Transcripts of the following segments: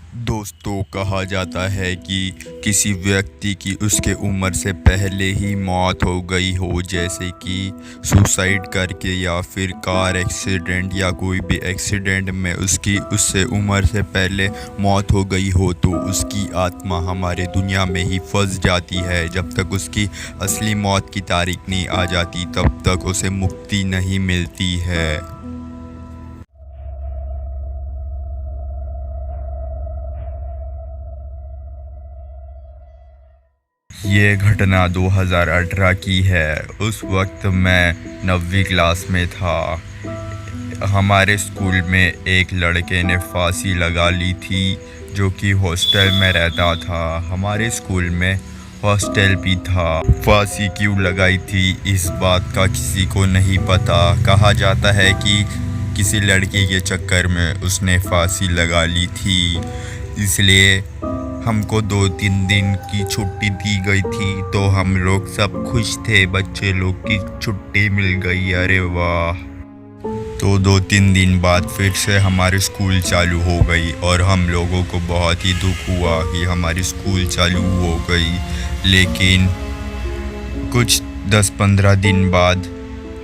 दोस्तों, कहा जाता है कि किसी व्यक्ति की उसके उम्र से पहले ही मौत हो गई हो, जैसे कि सुसाइड करके या फिर कार एक्सीडेंट या कोई भी एक्सीडेंट में उसकी उससे उम्र से पहले मौत हो गई हो, तो उसकी आत्मा हमारे दुनिया में ही फंस जाती है। जब तक उसकी असली मौत की तारीख नहीं आ जाती तब तक उसे मुक्ति नहीं मिलती है। ये घटना 2018 की है। उस वक्त मैं 9वीं क्लास में था। हमारे स्कूल में एक लड़के ने फांसी लगा ली थी जो कि हॉस्टल में रहता था। हमारे स्कूल में हॉस्टल भी था। फांसी क्यों लगाई थी इस बात का किसी को नहीं पता। कहा जाता है कि किसी लड़की के चक्कर में उसने फांसी लगा ली थी, इसलिए हमको 2-3 दिन की छुट्टी दी गई थी। तो हम लोग सब खुश थे, बच्चे लोग की छुट्टी मिल गई, अरे वाह। तो 2-3 दिन बाद फिर से हमारी स्कूल चालू हो गई और हम लोगों को बहुत ही दुख हुआ कि हमारी स्कूल चालू हो गई। लेकिन कुछ 10-15 दिन बाद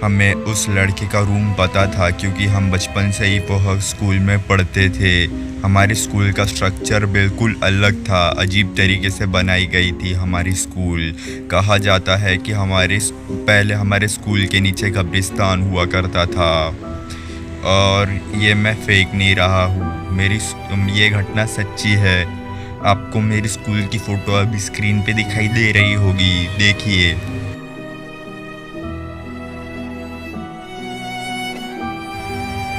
हमें उस लड़के का रूम पता था, क्योंकि हम बचपन से ही वह स्कूल में पढ़ते थे। हमारे स्कूल का स्ट्रक्चर बिल्कुल अलग था, अजीब तरीके से बनाई गई थी हमारी स्कूल। कहा जाता है कि पहले हमारे स्कूल के नीचे कब्रिस्तान हुआ करता था। और ये मैं फेक नहीं रहा हूँ, ये घटना सच्ची है। आपको मेरी स्कूल की फ़ोटो अभी स्क्रीन पे दिखाई दे रही होगी, देखिए।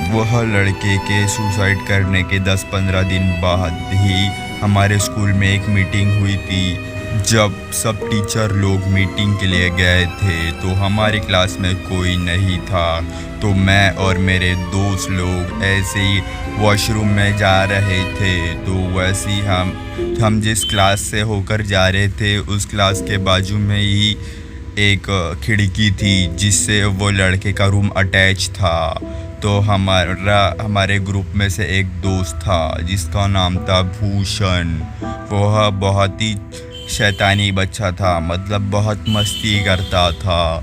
वह लड़के के सुसाइड करने के 10-15 दिन बाद ही हमारे स्कूल में एक मीटिंग हुई थी। जब सब टीचर लोग मीटिंग के लिए गए थे तो हमारी क्लास में कोई नहीं था। तो मैं और मेरे दोस्त लोग ऐसे ही वॉशरूम में जा रहे थे। तो वैसे ही हम जिस क्लास से होकर जा रहे थे उस क्लास के बाजू में ही एक खिड़की थी जिससे वो लड़के का रूम अटैच था। तो हमारे ग्रुप में से एक दोस्त था जिसका नाम था भूषण। वह बहुत ही शैतानी बच्चा था, मतलब बहुत मस्ती करता था।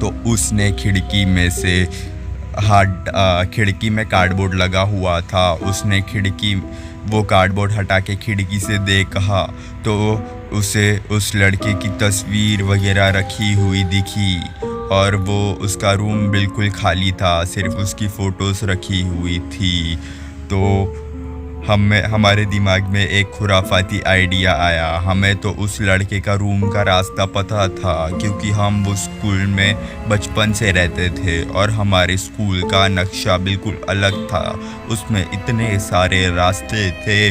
तो उसने खिड़की में कार्डबोर्ड लगा हुआ था, उसने वो कार्डबोर्ड हटा के खिड़की से देखा तो उसे उस लड़के की तस्वीर वगैरह रखी हुई दिखी। और उसका रूम बिल्कुल खाली था, सिर्फ उसकी फ़ोटोज़ रखी हुई थी। तो हमारे दिमाग में एक खुराफाती आइडिया आया। हमें तो उस लड़के का रूम का रास्ता पता था, क्योंकि हम वो स्कूल में बचपन से रहते थे और हमारे स्कूल का नक्शा बिल्कुल अलग था। उसमें इतने सारे रास्ते थे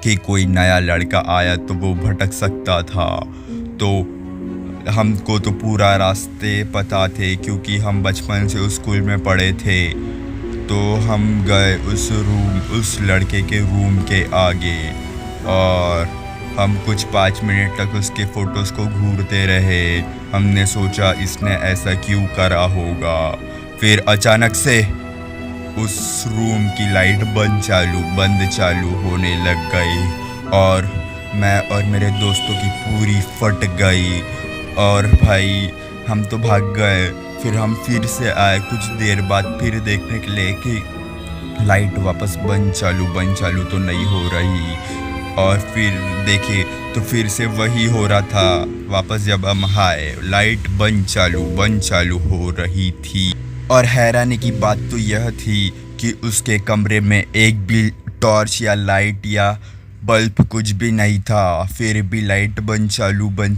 कि कोई नया लड़का आया तो वो भटक सकता था। तो हमको तो पूरा रास्ते पता थे, क्योंकि हम बचपन से उस स्कूल में पढ़े थे। तो हम गए उस लड़के के रूम के आगे और हम कुछ 5 मिनट तक उसके फ़ोटोज़ को घूरते रहे। हमने सोचा इसने ऐसा क्यों करा होगा। फिर अचानक से उस रूम की लाइट बंद चालू होने लग गई और मैं और मेरे दोस्तों की पूरी फट गई। और भाई हम तो भाग गए। फिर हम फिर से आए कुछ देर बाद, फिर देखने के लिए कि लाइट वापस बंद चालू तो नहीं हो रही। और फिर देखे तो फिर से वही हो रहा था। वापस जब हम आए, लाइट बंद चालू हो रही थी। और हैरानी की बात तो यह थी कि उसके कमरे में एक भी टॉर्च या लाइट या बल्ब कुछ भी नहीं था, फिर भी लाइट बंद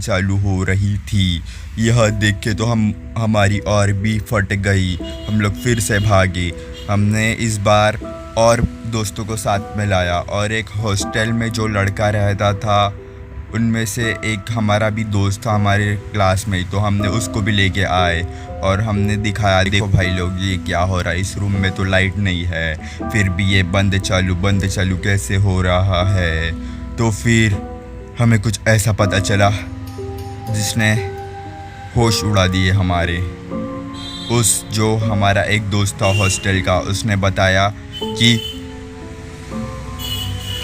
चालू हो रही थी। यह देख के तो हमारी और भी फट गई। हम लोग फिर से भागे। हमने इस बार और दोस्तों को साथ में लाया और एक हॉस्टल में जो लड़का रहता था उनमें से एक हमारा भी दोस्त था हमारे क्लास में ही। तो हमने उसको भी लेके आए और हमने दिखाया, देखो भाई लोग ये क्या हो रहा है, इस रूम में तो लाइट नहीं है, फिर भी ये बंद चालू कैसे हो रहा है। तो फिर हमें कुछ ऐसा पता चला जिसने होश उड़ा दिए हमारे। जो हमारा एक दोस्त था हॉस्टल का, उसने बताया कि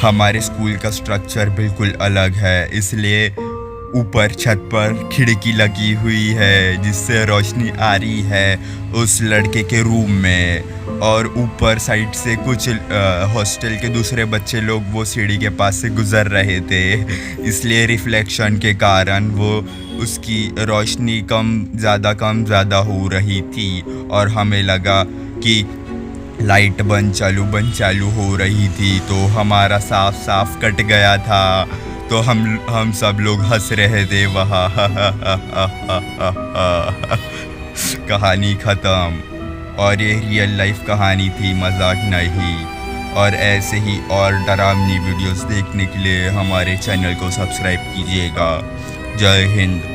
हमारे स्कूल का स्ट्रक्चर बिल्कुल अलग है, इसलिए ऊपर छत पर खिड़की लगी हुई है जिससे रोशनी आ रही है उस लड़के के रूम में। और ऊपर साइड से कुछ हॉस्टल के दूसरे बच्चे लोग वो सीढ़ी के पास से गुजर रहे थे, इसलिए रिफ्लेक्शन के कारण वो उसकी रोशनी कम ज़्यादा हो रही थी। और हमें लगा कि लाइट बंद चालू हो रही थी, तो हमारा साफ कट गया था। तो हम सब लोग हंस रहे थे वहाँ। कहानी ख़त्म। और ये रियल लाइफ कहानी थी, मजाक नहीं। और ऐसे ही और डरावनी वीडियोस देखने के लिए हमारे चैनल को सब्सक्राइब कीजिएगा। जय हिंद।